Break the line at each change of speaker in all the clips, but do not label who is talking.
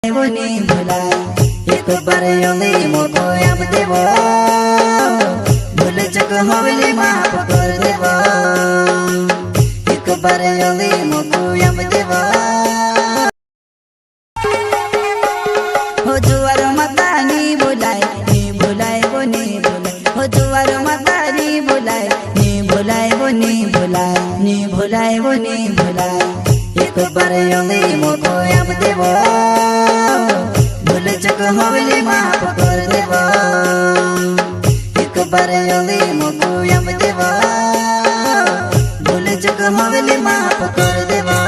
वो नहीं भुलाए एक बार योली मोको याद देवो भूल चुक हवेली माफ कर देवो एक बार योली मोको याद देवो हो जुआर माता नी भुलाए वो नहीं भुलाए हो जुआर माता नी भुलाए वो नहीं भुलाए वो नहीं भुलाए एक बार योली मोको याद देवो भूल चुक हवेली माफ कर देवो एक बार योली मोको याद देवो भूल चुक हवेली माफ कर देवो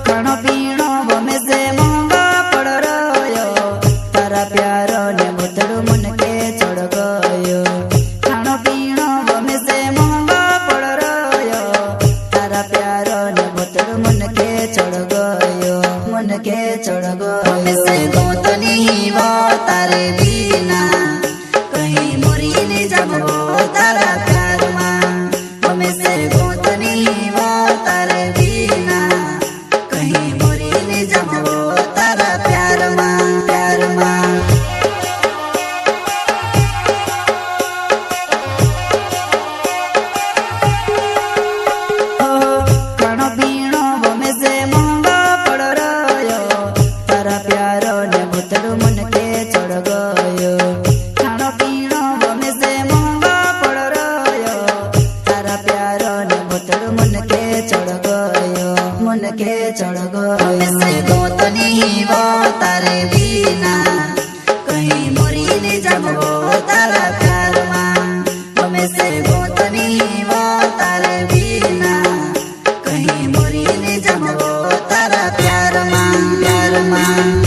खानो पीनो बमे से महंगा पड़ रयो तारा प्यारो ने बुतड़ू मन के चढ़ गयो खानो पीनो बमे से महंगा पड़ रयो तारा प्यारो ने बुतड़ू मन के चढ़ गयो से गोतनी वो तारे बिना कहीं मोरी ने जाबो तारा प्यार मां बमे से गोतनी वो तारे बिना कहीं मोरी ने जाबो तारा प्यार मां खानो पीनो बमे से महंगा पड़ रयो तारा प्यारो ने बुतड़ू मन के चढ़ गयो खानो पीनो बमे से महंगा पड़ रयो तारा प्यारो ने बुतड़ू मन के चढ़ गयो से गोतनी वो तारे बिना कहीं मोरी ने जाबो तारा प्यार मां बमे से गोतनी वो तारे बिना कहीं मोरी ने जाबो तारा प्यार मां